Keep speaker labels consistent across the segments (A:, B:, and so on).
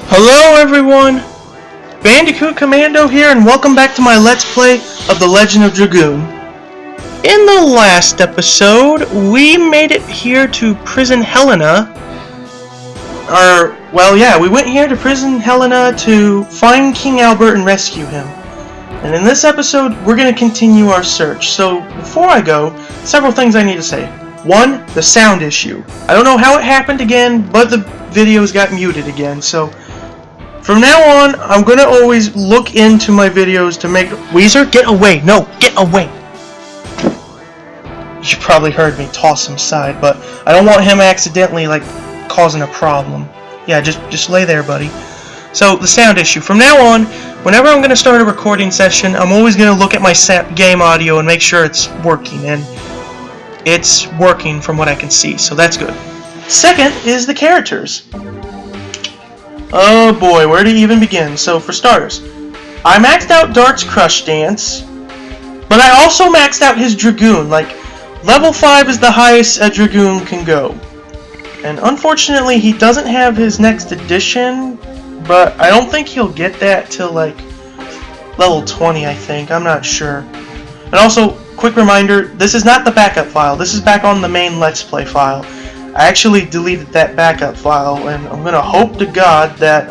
A: Hello everyone! Bandicoot Commando here, and welcome back to my Let's Play of The Legend of Dragoon. In the last episode, we made it here to Prison Hellena. We went here to Prison Hellena to find King Albert and rescue him. And in this episode, we're going to continue our search. So, before I go, several things I need to say. One, the sound issue. I don't know how it happened again, but the videos got muted again, so from now on, I'm going to always look into my videos to make... Weezer, get away! No, get away! You probably heard me toss him aside, but I don't want him accidentally, causing a problem. Yeah, just lay there, buddy. So, the sound issue. From now on, whenever I'm going to start a recording session, I'm always going to look at my game audio and make sure it's working, and it's working from what I can see, so that's good. Second is the characters. Oh boy, where to even begin? So, for starters, I maxed out Dart's Crush Dance, but I also maxed out his Dragoon. Level 5 is the highest a Dragoon can go. And unfortunately, he doesn't have his next edition, but I don't think he'll get that till, level 20, I think. I'm not sure. And also, quick reminder, this is not the backup file. This is back on the main Let's Play file. I actually deleted that backup file, and I'm going to hope to God that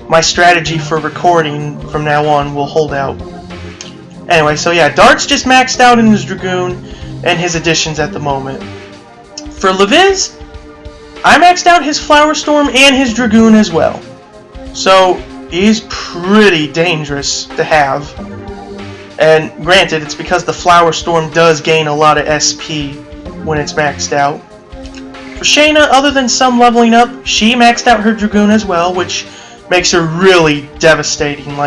A: my strategy for recording from now on will hold out. Anyway, so yeah, Dart's just maxed out in his Dragoon and his additions at the moment. For Leviz, I maxed out his Flower Storm and his Dragoon as well. So, he's pretty dangerous to have. And granted, it's because the Flower Storm does gain a lot of SP when it's maxed out. For Shayna, other than some leveling up, she maxed out her Dragoon as well, which makes her really devastating.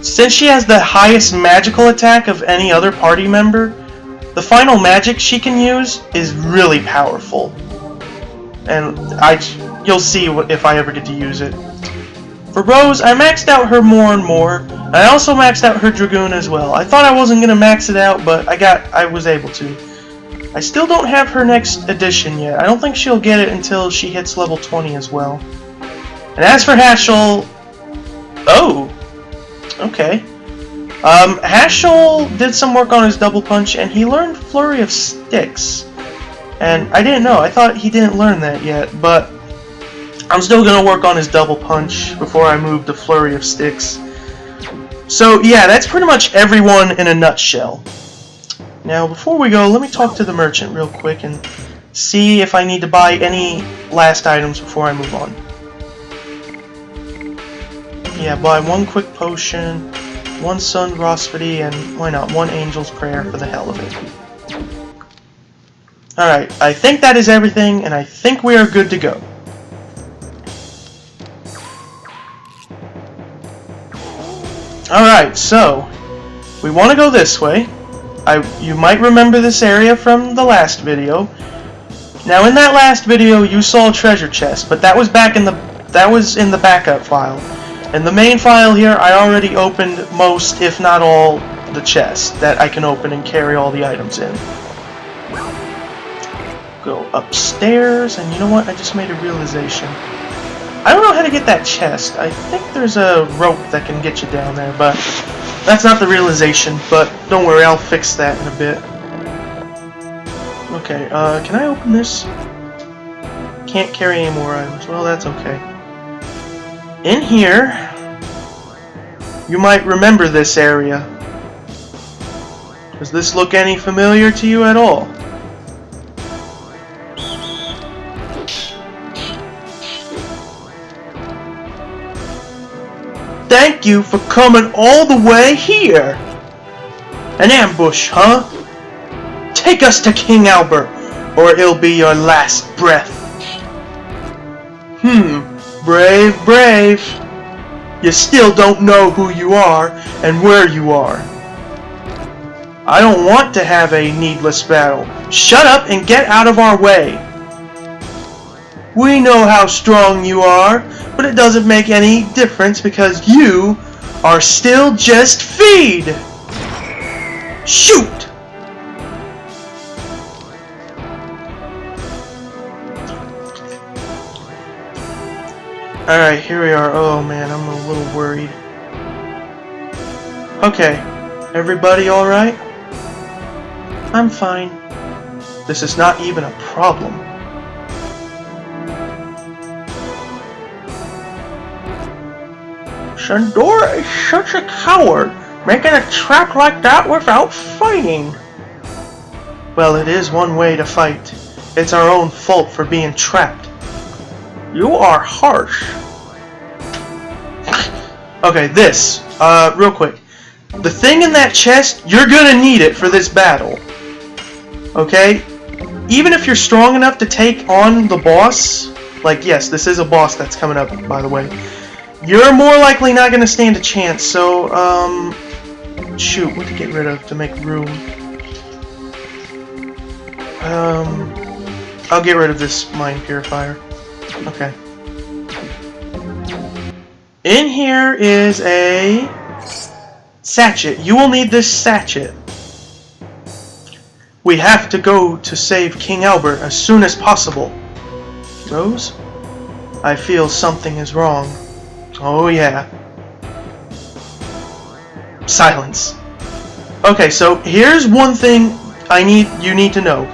A: Since she has the highest magical attack of any other party member, the final magic she can use is really powerful. And you'll see if I ever get to use it. For Rose, I maxed out her more and more. I also maxed out her Dragoon as well. I thought I wasn't going to max it out, but I was able to. I still don't have her next edition yet. I don't think she'll get it until she hits level 20 as well. And as for Hashel... Oh! Okay. Hashel did some work on his double punch, and he learned Flurry of Sticks. And I didn't know. I thought he didn't learn that yet, but I'm still going to work on his double punch before I move to Flurry of Sticks. So, yeah, that's pretty much everyone in a nutshell. Now, before we go, let me talk to the merchant real quick and see if I need to buy any last items before I move on. Yeah, buy one quick potion, one Sun Rosfity, and why not, one Angel's Prayer for the hell of it. Alright, I think that is everything, and I think we are good to go. Alright, so, we want to go this way. You might remember this area from the last video. Now, in that last video, you saw a treasure chest, but that was in the backup file. In the main file here, I already opened most, if not all, the chests that I can open and carry all the items in. Go upstairs, and you know what? I just made a realization. I don't know how to get that chest. I think there's a rope that can get you down there, but that's not the realization, but don't worry, I'll fix that in a bit. Okay, can I open this? Can't carry any more items. Well, that's okay. In here, you might remember this area. Does this look any familiar to you at all? Thank you for coming all the way here! An ambush, huh? Take us to King Albert, or it'll be your last breath. Brave, brave. You still don't know who you are and where you are. I don't want to have a needless battle. Shut up and get out of our way. We know how strong you are, but it doesn't make any difference because you are still just feed! Shoot! Alright, here we are. Oh man, I'm a little worried. Okay, everybody alright? I'm fine. This is not even a problem. Sandora is such a coward, making a trap like that without fighting. Well, it is one way to fight. It's our own fault for being trapped. You are harsh. Okay, this. Real quick. The thing in that chest, you're gonna need it for this battle. Okay? Even if you're strong enough to take on the boss, like, yes, this is a boss that's coming up, by the way, you're more likely not gonna stand a chance, so, shoot, what to get rid of to make room? I'll get rid of this mine purifier. Okay. In here is a sachet. You will need this sachet. We have to go to save King Albert as soon as possible. Rose? I feel something is wrong. Oh yeah. Silence. Okay, so here's one thing you need to know.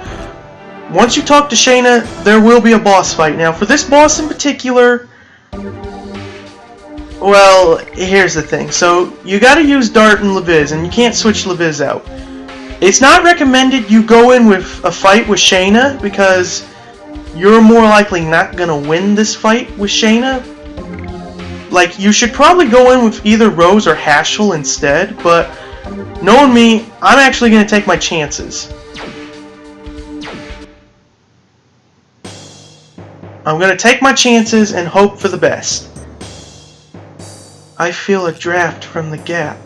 A: Once you talk to Shayna, there will be a boss fight. Now, for this boss in particular, well, here's the thing. So, you gotta use Dart and Leviz, and you can't switch Leviz out. It's not recommended you go in with a fight with Shayna, because you're more likely not gonna win this fight with Shayna. Like, you should probably go in with either Rose or Hashel instead, but knowing me, I'm actually gonna take my chances. I'm gonna take my chances and hope for the best. I feel a draft from the gap.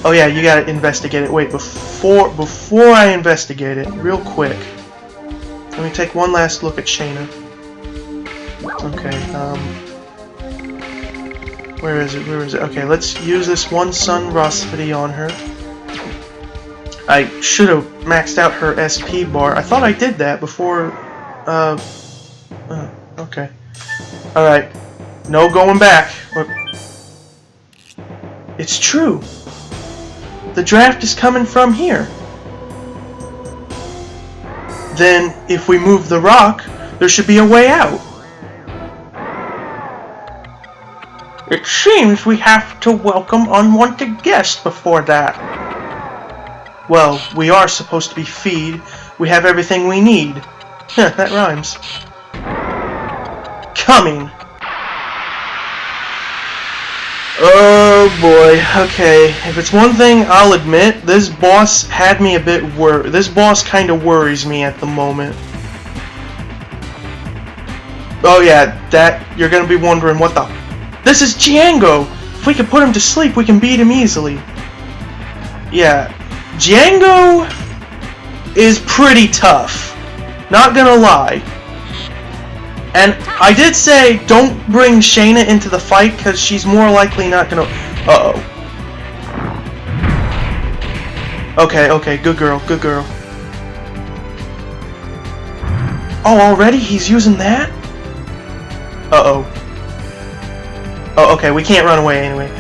A: Oh yeah, you gotta investigate it. Wait, before I investigate it, real quick, let me take one last look at Shayna. Okay, where is it? Where is it? Okay, let's use this one Sun Rosfity on her. I should have maxed out her SP bar. I thought I did that before, okay. Alright. No going back. It's true. The draft is coming from here. Then, if we move the rock, there should be a way out. It seems we have to welcome unwanted guests before that. Well, we are supposed to be feed. We have everything we need. That rhymes. Coming. Oh boy. Okay. If it's one thing, I'll admit, this boss had me a bit worried. This boss kind of worries me at the moment. Oh yeah, that you're gonna be wondering what the. This is Django. If we can put him to sleep, we can beat him easily. Yeah. Django is pretty tough, not gonna lie. And I did say don't bring Shayna into the fight because she's more likely not gonna. Uh-oh. Okay, good girl, good girl. Oh, already? He's using that? Uh-oh. Oh, okay, we can't run away anyway.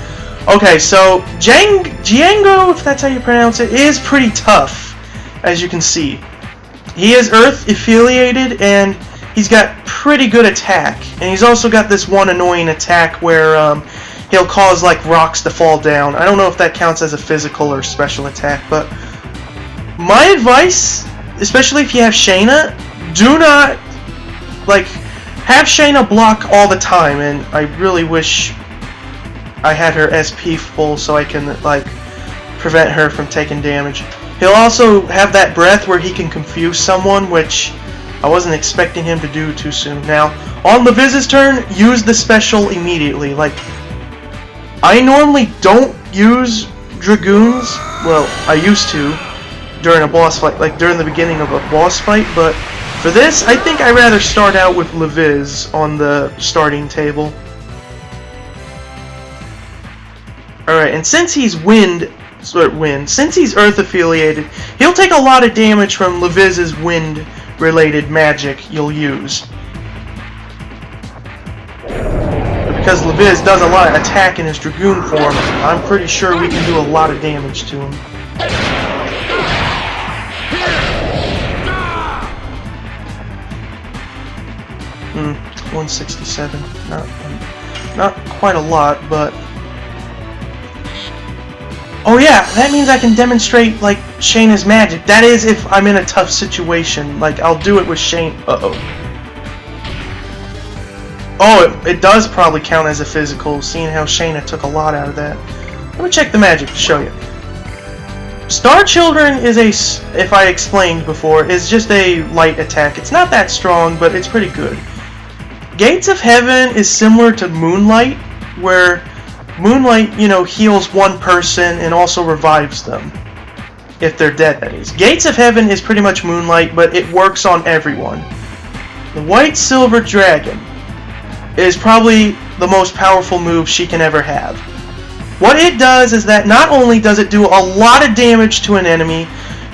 A: Okay, so Django, if that's how you pronounce it, is pretty tough, as you can see. He is Earth affiliated, and he's got pretty good attack. And he's also got this one annoying attack where he'll cause like rocks to fall down. I don't know if that counts as a physical or special attack, but my advice, especially if you have Shayna, do not have Shayna block all the time. And I really wish I had her SP full so I can prevent her from taking damage. He'll also have that breath where he can confuse someone, which I wasn't expecting him to do too soon. Now, on Leviz's turn, use the special immediately. I normally don't use Dragoons. Well, I used to during a boss fight, during the beginning of a boss fight, but for this, I think I'd rather start out with Leviz on the starting table. Alright, and since he's since he's Earth affiliated, he'll take a lot of damage from Leviz's wind related magic you'll use. because Leviz does a lot of attack in his Dragoon form, I'm pretty sure we can do a lot of damage to him. 167. Not quite a lot, but... Oh yeah, that means I can demonstrate, like, Shayna's magic. That is if I'm in a tough situation. Like, I'll do it with Shayna. Uh-oh. Oh, it does probably count as a physical, seeing how Shayna took a lot out of that. Let me check the magic to show you. Star Children is if I explained before, is just a light attack. It's not that strong, but it's pretty good. Gates of Heaven is similar to Moonlight, where Moonlight, you know, heals one person and also revives them. If they're dead, that is. Gates of Heaven is pretty much Moonlight, but it works on everyone. The White Silver Dragon is probably the most powerful move she can ever have. What it does is that not only does it do a lot of damage to an enemy,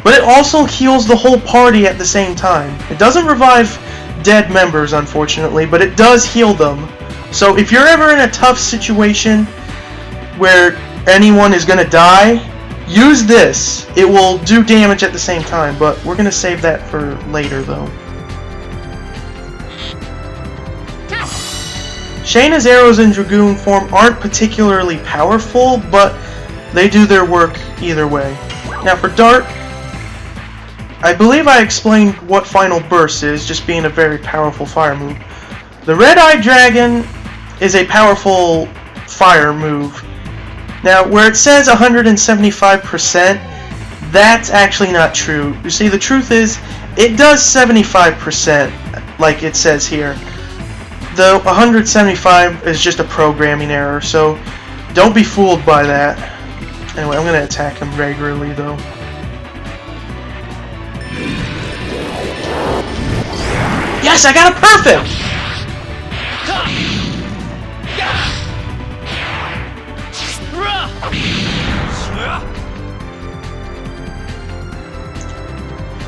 A: but it also heals the whole party at the same time. It doesn't revive dead members, unfortunately, but it does heal them. So if you're ever in a tough situation where anyone is going to die, use this. It will do damage at the same time, but we're going to save that for later, though. Shayna's arrows in Dragoon form aren't particularly powerful, but they do their work either way. Now for Dart, I believe I explained what Final Burst is, just being a very powerful fire move. The Red-Eye Dragon is a powerful fire move. Now, where it says 175%, that's actually not true. You see, the truth is, it does 75%, like it says here. The 175 is just a programming error, so don't be fooled by that. Anyway, I'm going to attack him regularly, though. Yes, I got a perfect!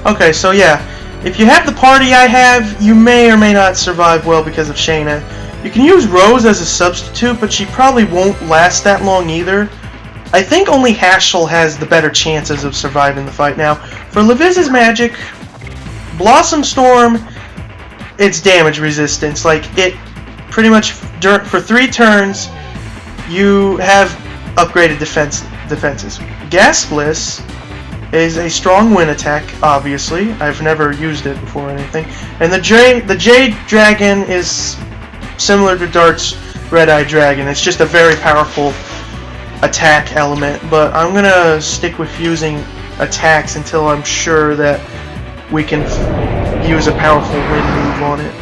A: Okay, so yeah, if you have the party I have, you may or may not survive well because of Shayna. You can use Rose as a substitute, but she probably won't last that long either. I think only Hashel has the better chances of surviving the fight. Now, for Leviz's magic, Blossom Storm, it's damage resistance. Like, it pretty much, for 3 turns, you have upgraded defenses. Gas Bliss is a strong wind attack, obviously. I've never used it before or anything. And the Jade Dragon is similar to Dart's Red-Eye Dragon. It's just a very powerful attack element, but I'm gonna stick with using attacks until I'm sure that we can use a powerful wind move on it.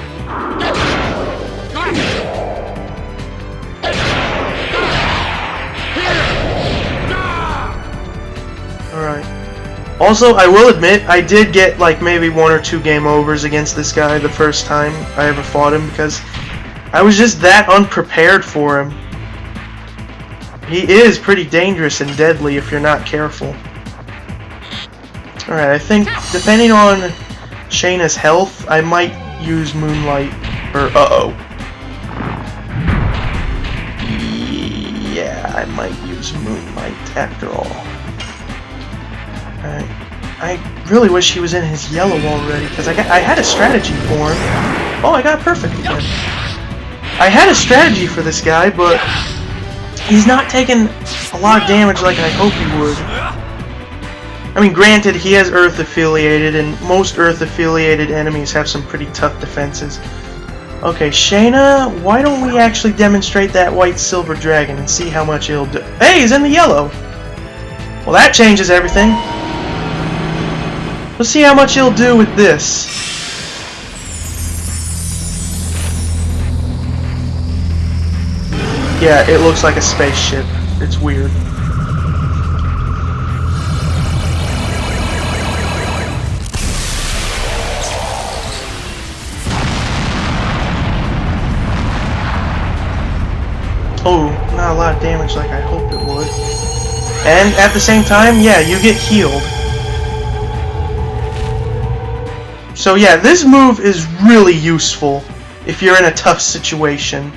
A: Alright. Also, I will admit, I did get like maybe 1 or 2 game overs against this guy the first time I ever fought him because I was just that unprepared for him. He is pretty dangerous and deadly if you're not careful. Alright, I think depending on Shayna's health, I might use Moonlight, or yeah, I might use Moonlight after all. Alright, I really wish he was in his yellow already, because I had a strategy for him. Oh, I got perfect again. I had a strategy for this guy, but he's not taking a lot of damage like I hope he would. I mean, granted, he has Earth-affiliated, and most Earth-affiliated enemies have some pretty tough defenses. Okay, Shayna, why don't we actually demonstrate that White Silver Dragon and see how much he'll do? Hey, he's in the yellow! Well, that changes everything. Let's see how much he'll do with this. Yeah, it looks like a spaceship. It's weird. Oh, not a lot of damage like I hoped it would. And at the same time, yeah, you get healed. So yeah, this move is really useful if you're in a tough situation.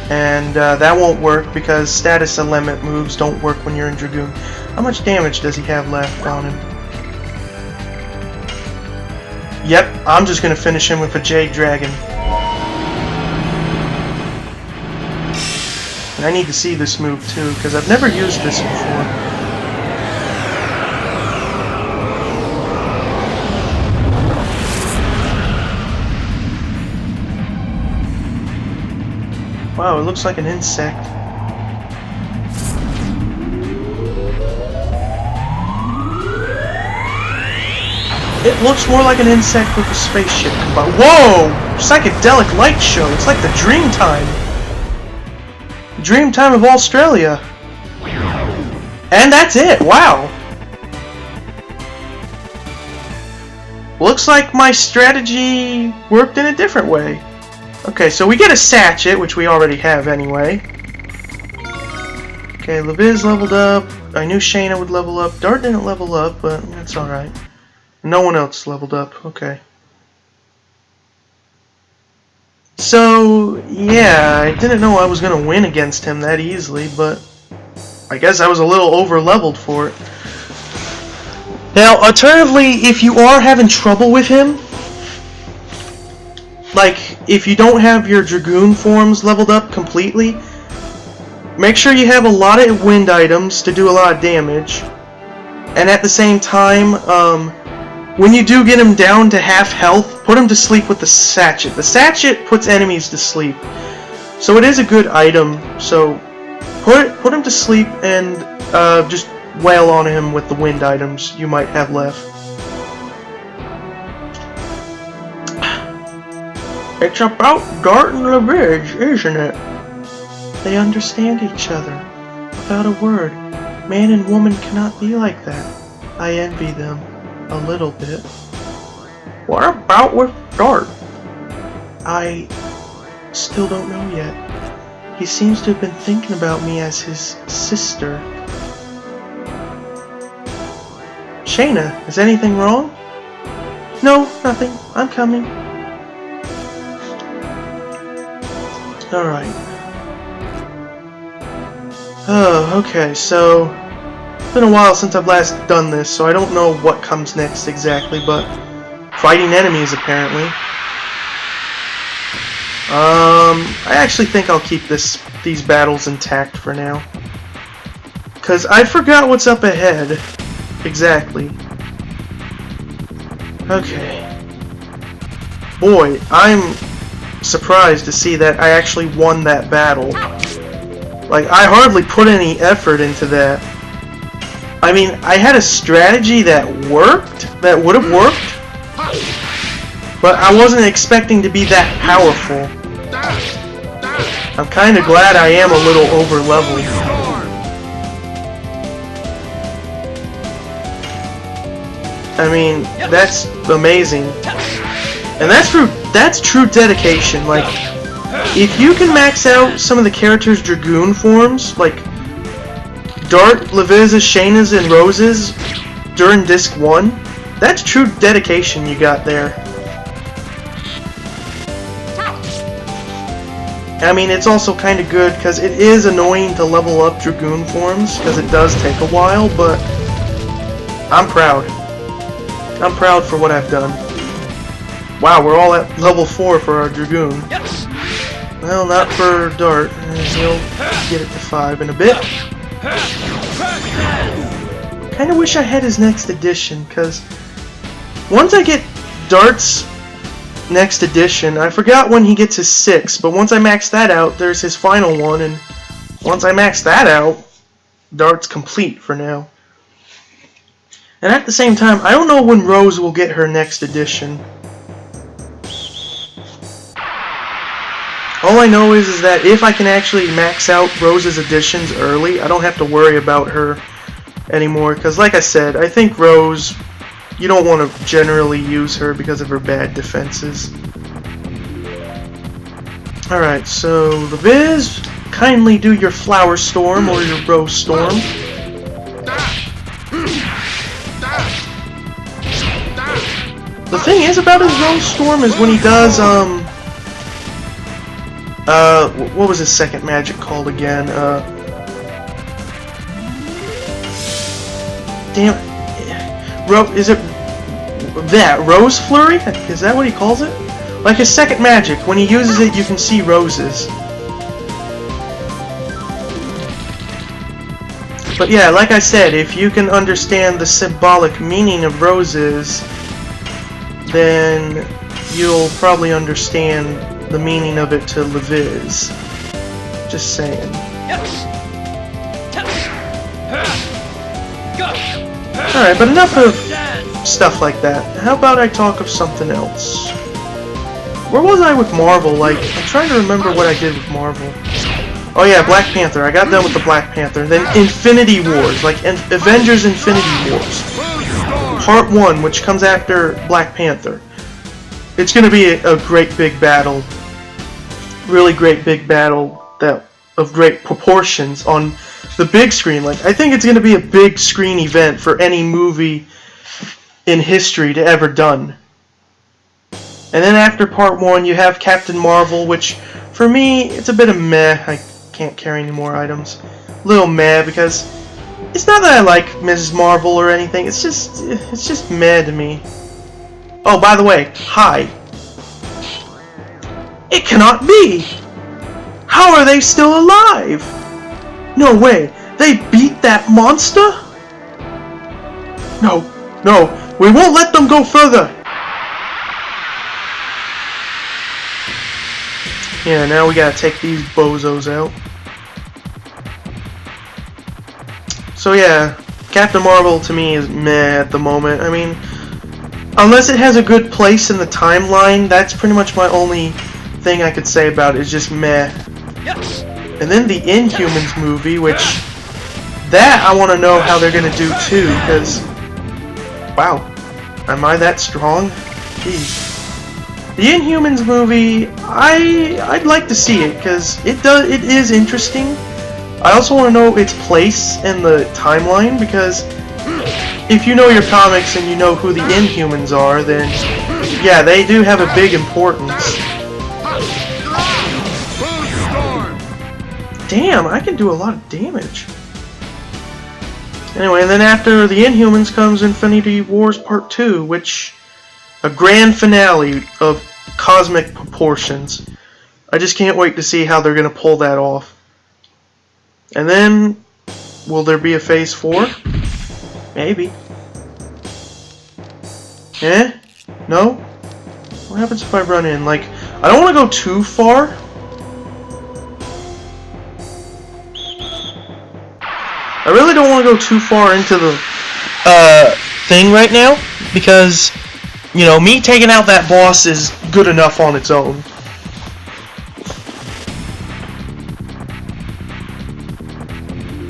A: And that won't work because status element moves don't work when you're in Dragoon. How much damage does he have left on him? Yep, I'm just gonna finish him with a Jade Dragon. And I need to see this move too, because I've never used this before. Wow, it looks like an insect. It looks more like an insect with a spaceship combined. Whoa! Psychedelic light show. It's like the Dreamtime. Dreamtime of Australia. And that's it. Wow. Looks like my strategy worked in a different way. Okay, so we get a Sachet, which we already have anyway. Okay, Leviz leveled up. I knew Shayna would level up. Dart didn't level up, but that's alright. No one else leveled up. Okay. So, yeah, I didn't know I was going to win against him that easily, but I guess I was a little over-leveled for it. Now, alternatively, if you are having trouble with him, like, if you don't have your Dragoon forms leveled up completely, make sure you have a lot of wind items to do a lot of damage. And at the same time, when you do get him down to half health, put him to sleep with the Sachet. The Sachet puts enemies to sleep. So it is a good item. So put him to sleep and just wail on him with the wind items you might have left. It's about Dart and Leviz, isn't it? They understand each other. Without a word. Man and woman cannot be like that. I envy them. A little bit. What about with Dart? I still don't know yet. He seems to have been thinking about me as his sister. Shayna, is anything wrong? No, nothing. I'm coming. Alright. Oh, okay, so it's been a while since I've last done this, so I don't know what comes next exactly, but fighting enemies apparently. I actually think I'll keep these battles intact for now. Cause I forgot what's up ahead. Exactly. Okay. Boy, I'm surprised to see that I actually won that battle. Like, I hardly put any effort into that. I mean, I had a strategy that worked, that would have worked, but I wasn't expecting to be that powerful. I'm kind of glad I am a little over-leveled. I mean, that's amazing. And that's true dedication. Like, if you can max out some of the characters' Dragoon forms, like Dart, Leviz's, Shayna's, and Rose's during Disc 1, that's true dedication you got there. I mean, it's also kind of good because it is annoying to level up Dragoon forms because it does take a while, but I'm proud. I'm proud for what I've done. Wow, we're all at level 4 for our Dragoon. Well, not for Dart. He'll get it to 5 in a bit. Kinda wish I had his next edition, because once I get Dart's next edition, I forgot when he gets his 6, but once I max that out, there's his final one, and once I max that out, Dart's complete for now. And at the same time, I don't know when Rose will get her next edition. All I know is that if I can actually max out Rose's editions early, I don't have to worry about her anymore. Because like I said, I think Rose, you don't want to generally use her because of her bad defenses. Alright, so Leviz, kindly do your Flower Storm or your Rose Storm. The thing is about his Rose Storm is when he does, what was his second magic called again? Damn it. Is it that Rose Flurry? Is that what he calls it? Like his second magic, when he uses it, you can see roses. But yeah, like I said, if you can understand the symbolic meaning of roses, then you'll probably understand the meaning of it to Leviz. Just saying. Alright, but enough of stuff like that. How about I talk of something else? Where was I with Marvel? Like, I'm trying to remember what I did with Marvel. Oh yeah, Black Panther. I got done with the Black Panther. Then Infinity Wars, like Avengers Infinity Wars. Part 1, which comes after Black Panther. It's gonna be a great big battle. Really great big battle of great proportions on the big screen. Like, I think it's gonna be a big screen event for any movie in history to ever done. And then after Part 1, you have Captain Marvel, which, for me, it's a bit of meh. I can't carry any more items. A little meh, because it's not that I like Mrs. Marvel or anything. It's just meh to me. Oh, by the way, hi. It cannot be! How are they still alive? No way. They beat that monster? No, we won't let them go further. Yeah, now we gotta take these bozos out. So yeah, Captain Marvel to me is meh at the moment. I mean, unless it has a good place in the timeline, that's pretty much my only thing I could say about it, is just meh. And then the Inhumans movie, which, that I want to know how they're gonna do too, because, wow, am I that strong? Jeez. The Inhumans movie, I'd like to see it, because it is interesting. I also want to know its place in the timeline, because if you know your comics and you know who the Inhumans are, then yeah, they do have a big importance. Damn, I can do a lot of damage. Anyway, and then after the Inhumans comes Infinity Wars Part 2, which, a grand finale of cosmic proportions. I just can't wait to see how they're going to pull that off. And then, will there be a Phase 4? Maybe. Eh? No? What happens if I run in? Like, I don't want to go too far. I really don't want to go too far into the thing right now, because, you know, me taking out that boss is good enough on its own.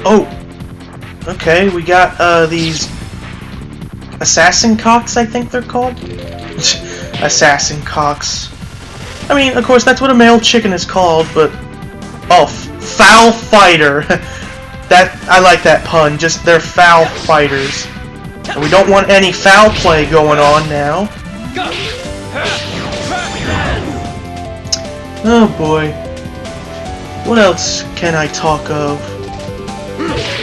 A: Oh, okay, we got these assassin cocks, I think they're called. Assassin cocks. I mean, of course, that's what a male chicken is called, but oh, foul fighter. That, I like that pun. Just, they're foul fighters. And we don't want any foul play going on now. Oh boy. What else can I talk of?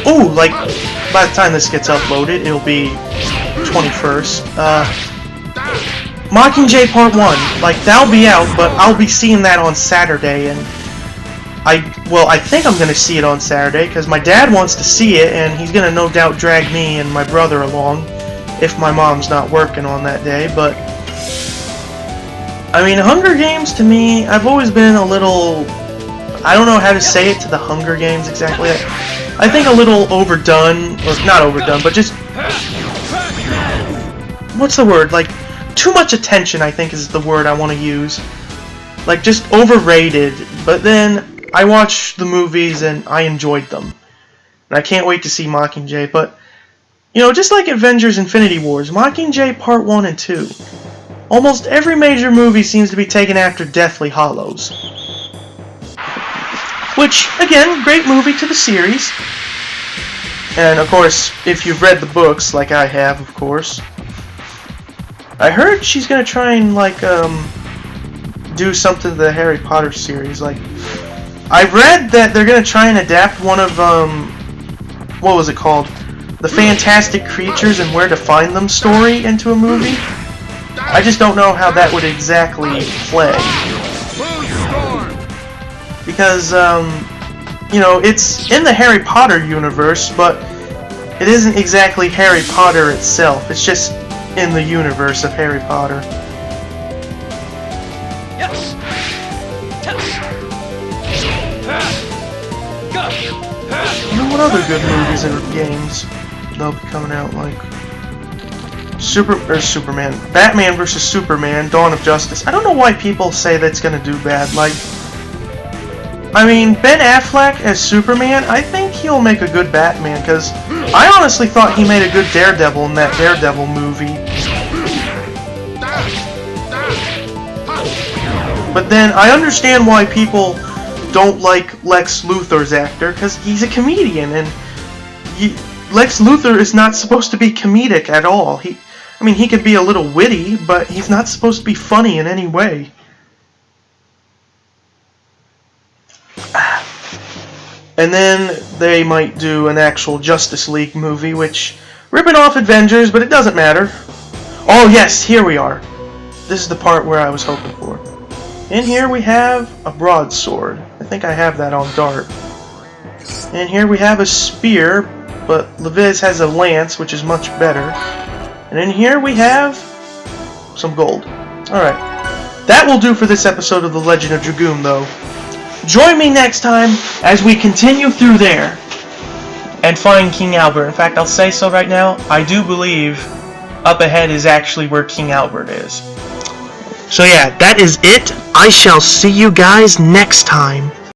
A: Oh, like, by the time this gets uploaded, it'll be 21st. Mockingjay Part 1. Like, that'll be out, but I'll be seeing that on Saturday, and I think I'm going to see it on Saturday, because my dad wants to see it, and he's going to no doubt drag me and my brother along, if my mom's not working on that day, but, I mean, Hunger Games, to me, I've always been a little, I don't know how to say it to the Hunger Games exactly, I think a little overdone, or not overdone, but just, what's the word, like, too much attention, I think is the word I want to use, like, just overrated, but then, I watched the movies and I enjoyed them. And I can't wait to see Mockingjay, but, you know, just like Avengers Infinity Wars, Mockingjay Part 1 and 2, almost every major movie seems to be taken after Deathly Hallows. Which, again, great movie to the series. And, of course, if you've read the books, like I have, of course, I heard she's gonna try and, like, do something to the Harry Potter series. Like, I read that they're gonna try and adapt one of what was it called? The Fantastic Creatures and Where to Find Them story into a movie. I just don't know how that would exactly play. Because, you know, it's in the Harry Potter universe, but it isn't exactly Harry Potter itself. It's just in the universe of Harry Potter. You know what other good movies and games they'll be coming out, like Superman, Batman vs Superman, Dawn of Justice. I don't know why people say that's gonna do bad. Like, I mean, Ben Affleck as Superman, I think he'll make a good Batman, because I honestly thought he made a good Daredevil in that Daredevil movie. But then I understand why people don't like Lex Luthor's actor, because he's a comedian, and Lex Luthor is not supposed to be comedic at all. I mean, he could be a little witty, but he's not supposed to be funny in any way. And then they might do an actual Justice League movie, which, ripping off Avengers, but it doesn't matter. Oh yes, here we are. This is the part where I was hoping for. In here we have a broadsword. I think I have that on Dart. And here we have a spear, but Leviz has a lance, which is much better. And in here we have some gold. Alright. That will do for this episode of The Legend of Dragoon, though. Join me next time as we continue through there and find King Albert. In fact, I'll say so right now. I do believe up ahead is actually where King Albert is. So yeah, that is it. I shall see you guys next time.